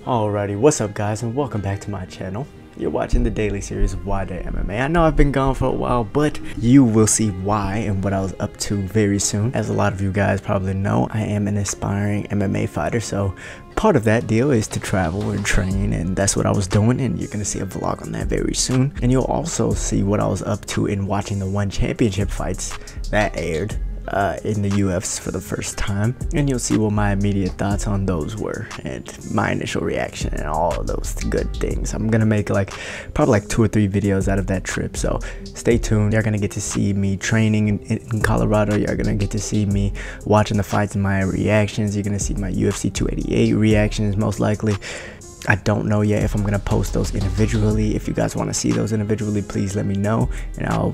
Alrighty, what's up guys, and welcome back to my channel. You're watching the daily series of Nwadei MMA. I know I've been gone for a while, but you will see why and what I was up to very soon. As a lot of you guys probably know, I am an aspiring MMA fighter, so part of that deal is to travel and train, and that's what I was doing, and you're gonna see a vlog on that very soon. And you'll also see what I was up to in watching the one championship fights that aired in the UFC for the first time, and you'll see what my immediate thoughts on those were and my initial reaction and all of those good things. I'm gonna make probably 2 or 3 videos out of that trip, so stay tuned. You're gonna get to see me training in Colorado. You're gonna get to see me watching the fights and my reactions. You're gonna see my UFC 288 reactions most likely. I don't know yet if I'm gonna post those individually. If you guys want to see those individually, please let me know, and I'll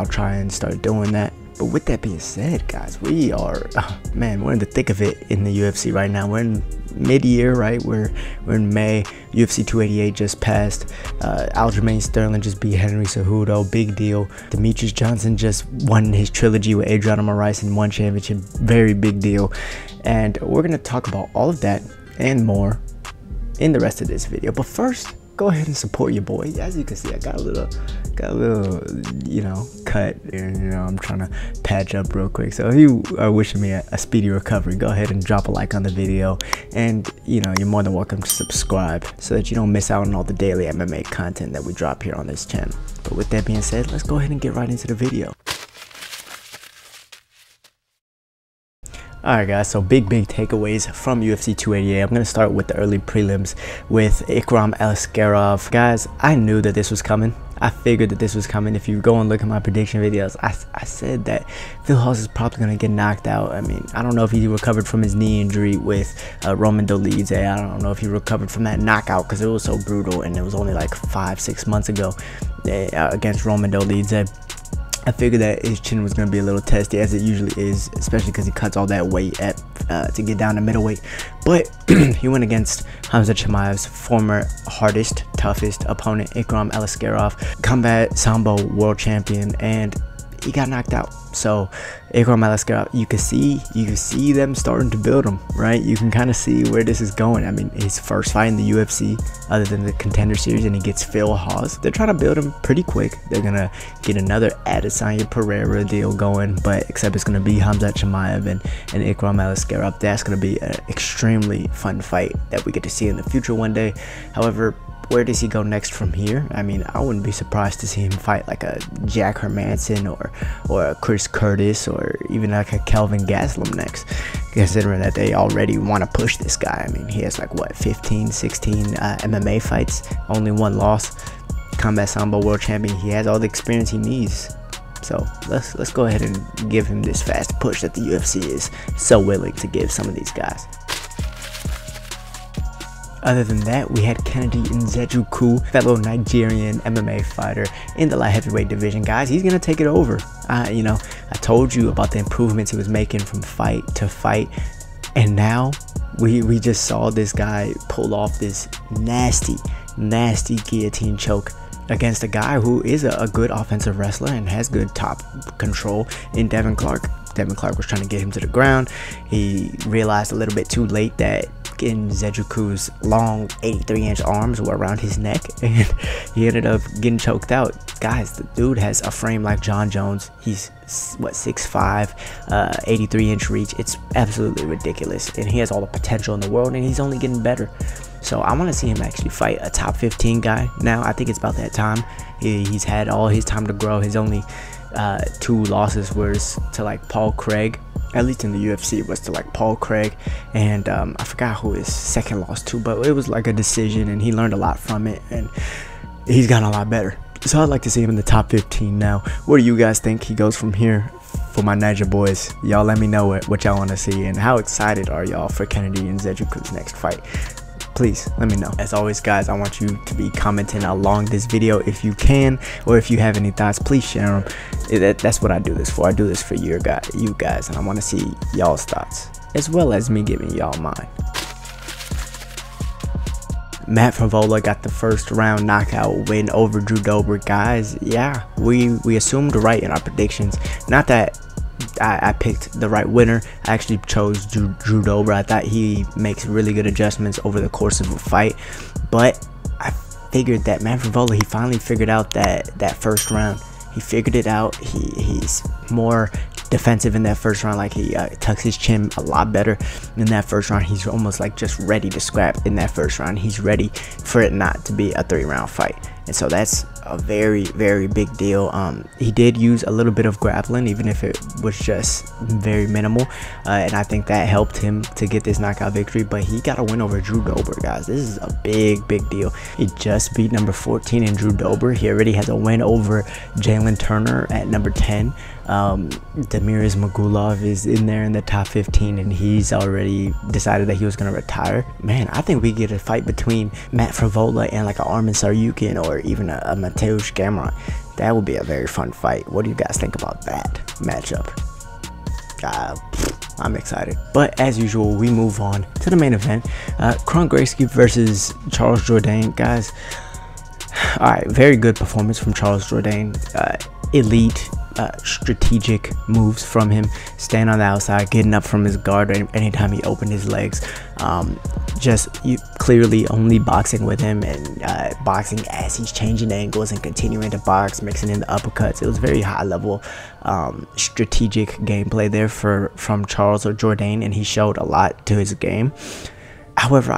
try and start doing that. But with that being said, guys, we are, man, we're in the thick of it in the UFC right now. We're in mid-year, right? We're in May. UFC 288 just passed. Aljamain Sterling just beat Henry Cejudo. Big deal. Demetrius Johnson just won his trilogy with Andrade in one championship. Very big deal. And we're going to talk about all of that and more in the rest of this video. But first, go ahead and support your boy. As you can see, I got a little cut, and I'm trying to patch up real quick. So if you are wishing me a speedy recovery, go ahead and drop a like on the video, and you're more than welcome to subscribe so that you don't miss out on all the daily MMA content that we drop here on this channel. But with that being said, let's go ahead and get right into the video. Alright guys, so big takeaways from UFC 288. I'm going to start with the early prelims with Ikram Aliskerov. Guys, I knew that this was coming. I figured that this was coming. If you go and look at my prediction videos, I said that Phil Hawes is probably going to get knocked out. I mean, I don't know if he recovered from his knee injury with Roman Dolidze. I don't know if he recovered from that knockout because it was so brutal, and it was only like 5-6 months ago against Roman Dolidze. I figured that his chin was going to be a little testy, as it usually is, especially because he cuts all that weight to get down to middleweight. But he went against Khamzat's former hardest, toughest opponent, Ikram Aliskerov, Combat Sambo world champion, and he got knocked out. So Ikram Aliskerov, you can see them starting to build him, right? You can kind of see where this is going. I mean, his first fight in the UFC other than the Contender Series, and he gets Phil Hawes. They're trying to build him pretty quick. They're gonna get another Adesanya Pereira deal going, but except it's gonna be Khamzat and Ikram Aliskerov. That's gonna be an extremely fun fight that we get to see in the future one day. However, where does he go next from here? I mean, I wouldn't be surprised to see him fight like a Jack Hermanson or a Chris Curtis, or even like a Kelvin Gastelum next, considering that they already want to push this guy. I mean, he has like what, 15, 16 MMA fights, only 1 loss, Combat Sambo world champion. He has all the experience he needs. So let's go ahead and give him this fast push that the UFC is so willing to give some of these guys. Other than that, we had Kennedy Nzechukwu, fellow Nigerian MMA fighter in the light heavyweight division. Guys, he's gonna take it over. I told you about the improvements he was making from fight to fight, and now we just saw this guy pull off this nasty guillotine choke against a guy who is a good offensive wrestler and has good top control in Devin Clark. Devin Clark was trying to get him to the ground. He realized a little bit too late that Nzechukwu's long 83-inch arms were around his neck, and he ended up getting choked out. Guys, the dude has a frame like John Jones. He's what, 6'5", 83-inch reach. It's absolutely ridiculous, and he has all the potential in the world, and he's only getting better. So I want to see him actually fight a top 15 guy now. I think it's about that time. He's had all his time to grow. His only 2 losses was to like Paul Craig, at least in the UFC, was to like Paul Craig, and I forgot who his second loss to, but it was like a decision, and he learned a lot from it, and he's gotten a lot better. So I'd like to see him in the top 15 now. What do you guys think he goes from here? For my Niger boys, y'all let me know what y'all want to see, and how excited are y'all for Kennedy Nzechukwu's next fight? Please let me know. As always guys, I want you to be commenting along this video if you can, or if you have any thoughts, please share them. That's what I do this for. I do this for you guys, and I want to see y'all's thoughts as well as me giving y'all mine. Matt Favola got the first round knockout win over Drew Dober. Guys, yeah, we assumed right in our predictions. Not that I picked the right winner. I actually chose Drew Dober. I thought he makes really good adjustments over the course of a fight, but I figured that Matt Frevola, he finally figured out that first round. He figured it out. He's more defensive in that first round. Like, he tucks his chin a lot better in that first round. He's almost like just ready to scrap in that first round. He's ready for it not to be a 3-round fight, and so that's a very, very big deal. He did use a little bit of grappling, even if it was just very minimal, and I think that helped him to get this knockout victory. But he got a win over Drew Dober, guys. This is a big deal. He just beat number 14 in Drew Dober. He already has a win over Jalen Turner at number 10. Demiris Magulov is in there in the top 15, and he's already decided that he was going to retire. Man, I think we get a fight between Matt Frevola and like a Arman Tsarukyan or even a Mateusz Gamrot. That would be a very fun fight. What do you guys think about that matchup? I'm excited. But as usual, we move on to the main event. Kron Gracie versus Charles Jourdain. Guys, alright, very good performance from Charles Jourdain. Elite strategic moves from him, staying on the outside, getting up from his guard anytime he opened his legs. Clearly only boxing with him, and boxing as he's changing angles and continuing to box, mixing in the uppercuts. It was very high level strategic gameplay there from Charles Jourdain, and he showed a lot to his game. However,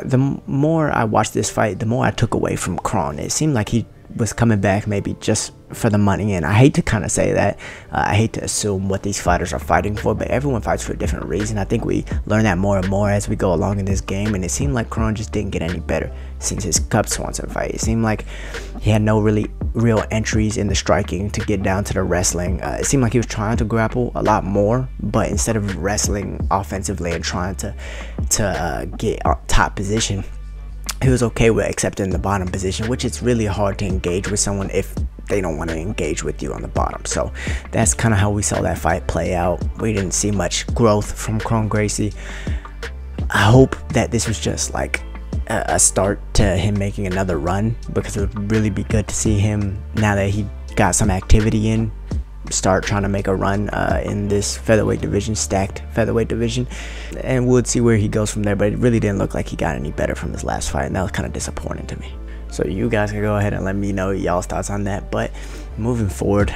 the more I watched this fight, the more I took away from Kron. It seemed like he was coming back maybe just for the money, and I hate to kind of say that. I hate to assume what these fighters are fighting for, but everyone fights for a different reason. I think we learn that more and more as we go along in this game, and it seemed like Kron just didn't get any better since his Cub Swanson fight. It seemed like he had no real entries in the striking to get down to the wrestling. It seemed like he was trying to grapple a lot more, but instead of wrestling offensively and trying to get top position, he was okay with accepting the bottom position, which it's really hard to engage with someone if they don't want to engage with you on the bottom. So that's kind of how we saw that fight play out. We didn't see much growth from Kron Gracie. I hope that this was just like a start to him making another run, because it would really be good to see him, now that he got some activity in, start trying to make a run in this featherweight division, stacked featherweight division, and we'll see where he goes from there. But it really didn't look like he got any better from his last fight, and that was kind of disappointing to me. So you guys can go ahead and let me know y'all's thoughts on that. But moving forward,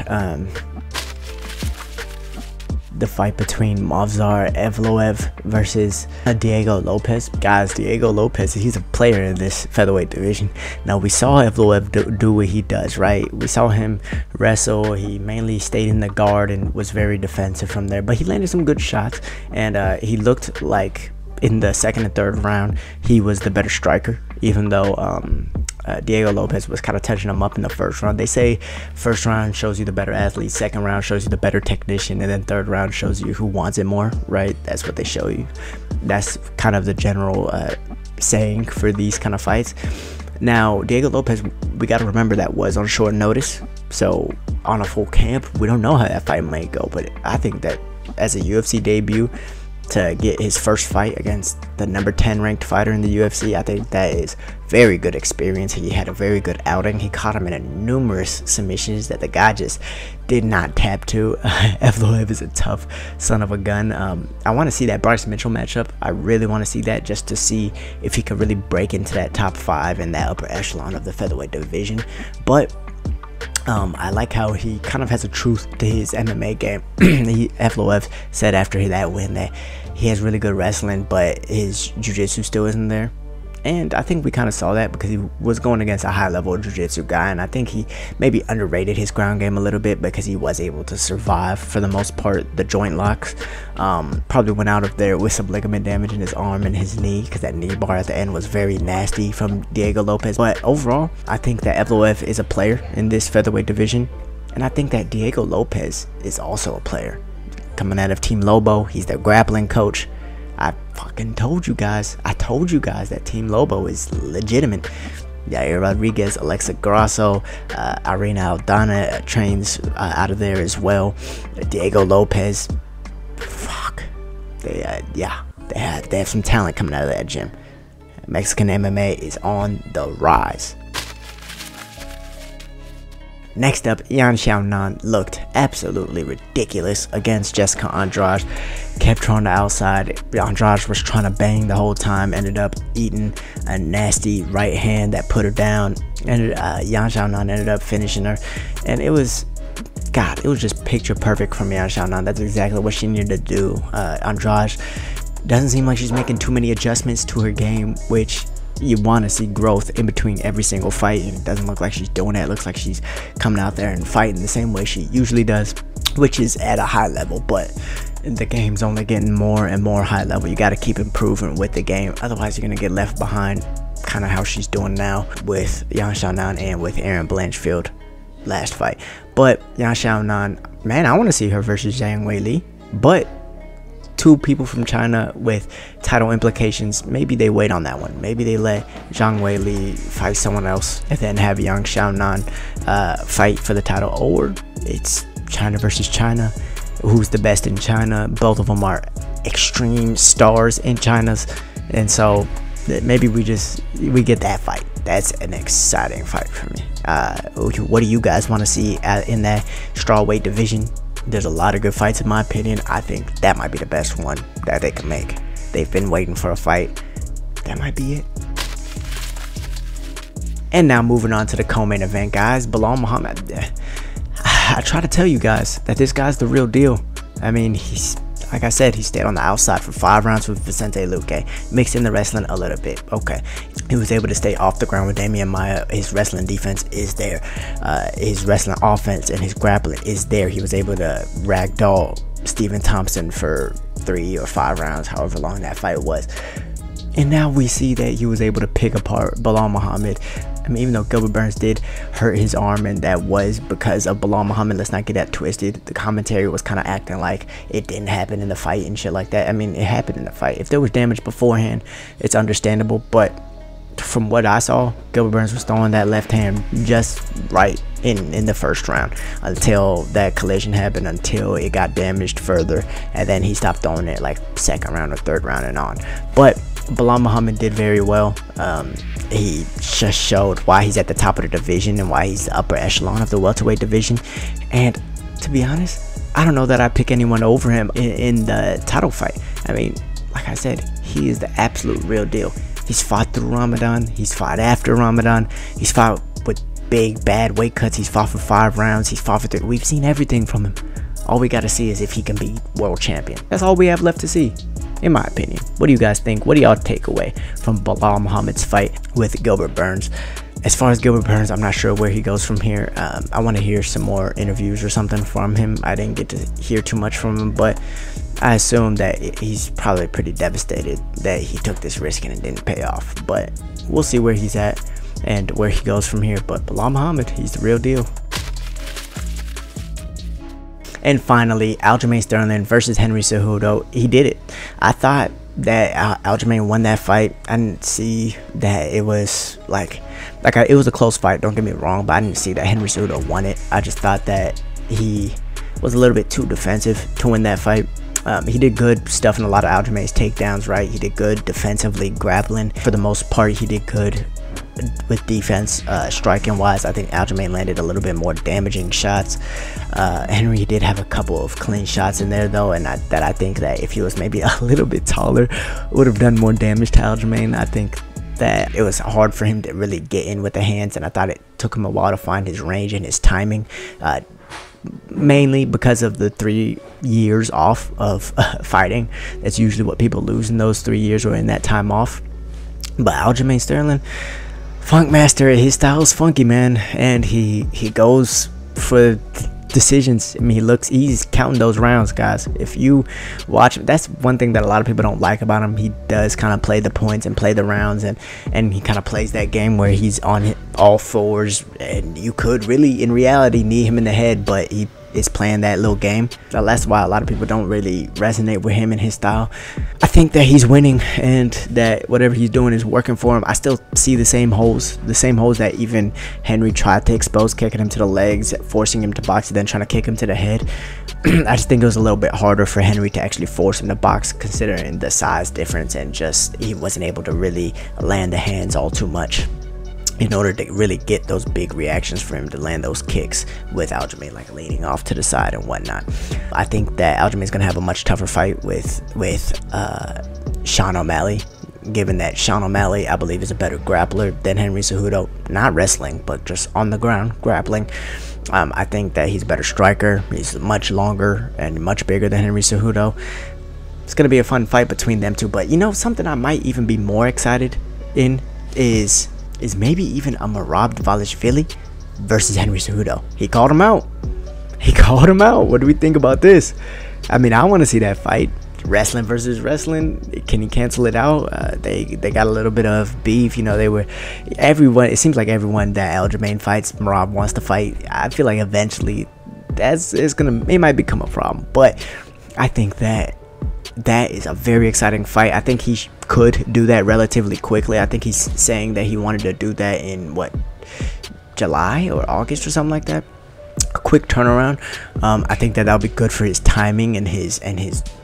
the fight between Movsar Evloev versus Diego Lopez. Guys, Diego Lopez, he's a player in this featherweight division. Now, we saw Evloev do what he does, right? We saw him wrestle. He mainly stayed in the guard and was very defensive from there, but he landed some good shots, and he looked like in the second and third round he was the better striker, even though Diego Lopez was kind of touching him up in the first round. They say first round shows you the better athlete, second round shows you the better technician, and then third round shows you who wants it more, right? That's what they show you. That's kind of the general saying for these kind of fights. Now, Diego Lopez, we got to remember, that was on short notice, so on a full camp, we don't know how that fight might go. But I think that as a UFC debut, to get his first fight against the number 10 ranked fighter in the UFC, I think that is very good experience. He had a very good outing. He caught him in numerous submissions that the guy just did not tap to. Evloev is a tough son of a gun. I want to see that Bryce Mitchell matchup. I really want to see that, just to see if he could really break into that top 5 in that upper echelon of the featherweight division. But I like how he kind of has a truth to his MMA game. Evloev said after that win that he has really good wrestling, but his jiu-jitsu still isn't there. And I think we kind of saw that because he was going against a high-level jiu-jitsu guy, and I think he maybe underrated his ground game a little bit because he was able to survive, for the most part, the joint locks. Probably went out of there with some ligament damage in his arm and his knee, because that knee bar at the end was very nasty from Diego Lopez. But overall, I think that Evloev is a player in this featherweight division, and I think that Diego Lopez is also a player. Coming out of Team Lobo, he's their grappling coach. I fucking told you guys. I told you guys that Team Lobo is legitimate. Yair Rodriguez, Alexa Grasso, Irina Aldana trains out of there as well. Diego Lopez. Fuck. They have some talent coming out of that gym. Mexican MMA is on the rise. Next up, Yan Xiaonan looked absolutely ridiculous against Jessica Andrade. Kept her on the outside. Andrade was trying to bang the whole time. Ended up eating a nasty right hand that put her down. And Yan Xiaonan ended up finishing her. And it was, God, it was just picture perfect from Yan Xiaonan. That's exactly what she needed to do. Andrade doesn't seem like she's making too many adjustments to her game, which you want to see growth in between every single fight, and it doesn't look like she's doing that. It looks like she's coming out there and fighting the same way she usually does, which is at a high level. But the game's only getting more and more high level. You got to keep improving with the game, otherwise you're gonna get left behind, kind of how she's doing now with Yan Xiaonan and with Erin Blanchfield last fight. But Yan Xiaonan, man, I want to see her versus Zhang Weili, but two people from China with title implications, maybe they wait on that one. Maybe they let Zhang Weili fight someone else and then have Yan Xiaonan fight for the title. Or it's China versus China. Who's the best in China? Both of them are extreme stars in China's, and so maybe we get that fight. That's an exciting fight for me. What do you guys want to see in that strawweight division? There's a lot of good fights in my opinion. I think that might be the best one that they can make. They've been waiting for a fight. That might be it. And now moving on to the co-main event, guys. Belal Muhammad. I try to tell you guys that this guy's the real deal. I mean, he's, like I said, he stayed on the outside for 5 rounds with Vicente Luque, mixed in the wrestling a little bit. Okay, he was able to stay off the ground with Damian Maia. His wrestling defense is there. His wrestling offense and his grappling is there. He was able to ragdoll Stephen Thompson for 3 or 5 rounds, however long that fight was. And now we see that he was able to pick apart Belal Muhammad. I mean, even though Gilbert Burns did hurt his arm, and that was because of Belal Muhammad, let's not get that twisted. The commentary was kind of acting like it didn't happen in the fight and shit like that. I mean, it happened in the fight. If there was damage beforehand, it's understandable. But from what I saw, Gilbert Burns was throwing that left hand just right in the first round until that collision happened, until it got damaged further, and then he stopped throwing it like 2nd round or 3rd round and on. But Belal Muhammad did very well. He just showed why he's at the top of the division and why he's the upper echelon of the welterweight division. And to be honest, I don't know that I'd pick anyone over him in the title fight. I mean, like I said, he is the absolute real deal. He's fought through Ramadan. He's fought after Ramadan. He's fought with big, bad weight cuts. He's fought for 5 rounds. He's fought for 3. We've seen everything from him. All we got to see is if he can be world champion. That's all we have left to see, in my opinion. What do you guys think? What do y'all take away from Belal Muhammad's fight with Gilbert Burns? As far as Gilbert Burns, I'm not sure where he goes from here. I want to hear some more interviews or something from him. I didn't get to hear too much from him, but I assume that he's probably pretty devastated that he took this risk and it didn't pay off. But we'll see where he's at and where he goes from here. But Belal Muhammad, he's the real deal. And finally, Aljamain Sterling versus Henry Cejudo. He did it. I thought that Aljamain won that fight. I didn't see that it was it was a close fight, don't get me wrong, but I didn't see that Henry Cejudo won it. I just thought that he was a little bit too defensive to win that fight. He did good stuff in a lot of Aljamain's takedowns, right? He did good defensively, grappling. For the most part, he did good with defense. Striking wise, I think Aljamain landed a little bit more damaging shots. Henry did have a couple of clean shots in there though, and I think that if he was maybe a little bit taller, would have done more damage to Aljamain. I think that it was hard for him to really get in with the hands, and I thought it took him a while to find his range and his timing, mainly because of the 3 years off of fighting. That's usually what people lose in those 3 years or in that time off. But Aljamain Sterling, Funk Master, his style is funky, man, and he goes for decisions. I mean, he's counting those rounds, guys. If you watch, that's one thing that a lot of people don't like about him. He does kind of play the points and play the rounds, and he kind of plays that game where he's on all fours, and you could really in reality knee him in the head, but he is playing that little game. So that's why a lot of people don't really resonate with him and his style. I think that he's winning and that whatever he's doing is working for him. I still see the same holes that even Henry tried to expose, kicking him to the legs, forcing him to box, and then trying to kick him to the head. I just think it was a little bit harder for Henry to actually force him to box, considering the size difference, and just he wasn't able to really land the hands all too much. in order to really get those big reactions for him to land those kicks with Aljamain like leaning off to the side and whatnot. I think that Aljamain's gonna have a much tougher fight with Sean O'Malley, given that Sean O'Malley, I believe, is a better grappler than Henry Cejudo. Not wrestling, but just on the ground grappling. I think that he's a better striker. He's much longer and much bigger than Henry Cejudo. It's gonna be a fun fight between them two. But you know, something I might even be more excited in is maybe even a MERAB Dvalishvili versus Henry Cejudo. He called him out. He called him out. What do we think about this? I mean, I want to see that fight. Wrestling versus wrestling. Can he cancel it out? They got a little bit of beef. You know, everyone. It seems like everyone that Aljamain fights, MERAB wants to fight. I feel like eventually it might become a problem. But I think that is a very exciting fight. I think he could do that relatively quickly. I think he's saying that he wanted to do that in what, July or August or something like that. A quick turnaround. I think that'll be good for his timing and his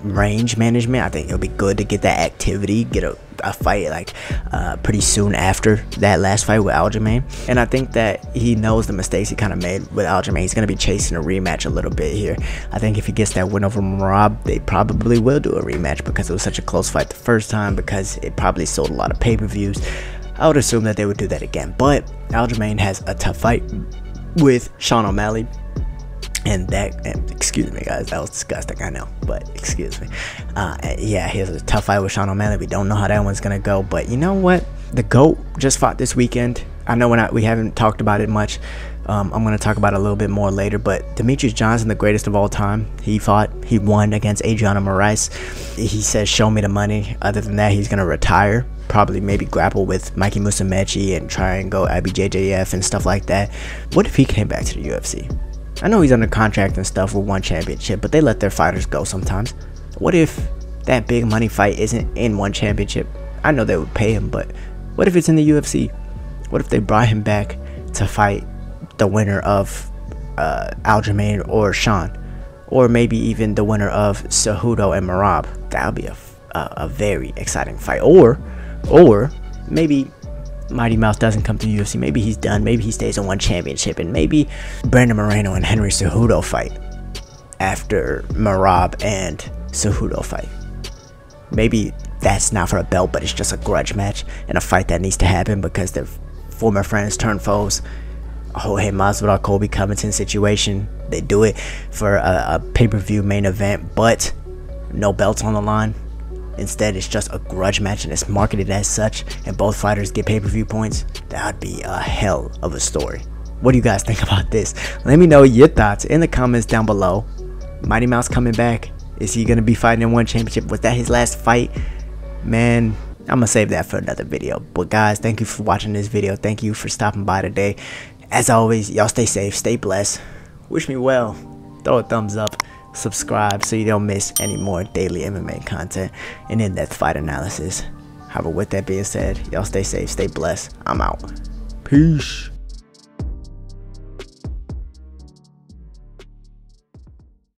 range management. I think it'll be good to get that activity, get a fight like pretty soon after that last fight with Aljamain. And I think that he knows the mistakes he kind of made with Aljamain. He's going to be chasing a rematch a little bit here. I think if he gets that win over MERAB, they probably will do a rematch because it was such a close fight the first time, because it probably sold a lot of pay-per-views. I would assume that they would do that again. But Aljamain has a tough fight with Sean O'Malley, and excuse me guys, that was disgusting, I know, but excuse me. Yeah, he has a tough fight with Sean O'Malley. We don't know how that one's gonna go, but you know what, the GOAT just fought this weekend. I know we haven't talked about it much. I'm gonna talk about it a little bit more later, but Demetrious Johnson, the greatest of all time, he won against Adriano Moraes. He says show me the money. Other than that, he's gonna retire, probably maybe grapple with Mikey Musumeci and try and go IBJJF and stuff like that. What if he came back to the UFC? I know he's under contract and stuff with one championship, but they let their fighters go sometimes. What if that big money fight isn't in one championship? I know they would pay him, but what if it's in the UFC? What if they brought him back to fight the winner of Aljamain or Sean, or maybe even the winner of Cejudo and MERAB? That would be a very exciting fight. Or maybe Mighty Mouse doesn't come to the UFC. Maybe he's done. Maybe he stays in one championship, and maybe Brandon Moreno and Henry Cejudo fight after MERAB and Cejudo fight. Maybe that's not for a belt, but it's just a grudge match and a fight that needs to happen because they're former friends turn foes. Jorge Masvidal, Colby Covington situation. They do it for a pay-per-view main event, but no belts on the line. Instead, it's just a grudge match and it's marketed as such, and both fighters get pay-per-view points. That would be a hell of a story. What do you guys think about this? Let me know your thoughts in the comments down below. Mighty Mouse coming back. Is he going to be fighting in one championship? Was that his last fight? Man, I'm going to save that for another video. But guys, thank you for watching this video. Thank you for stopping by today. As always, y'all stay safe, stay blessed. Wish me well. Throw a thumbs up. Subscribe so you don't miss any more daily MMA content and in-depth fight analysis. However, with that being said, y'all stay safe, stay blessed. I'm out. Peace.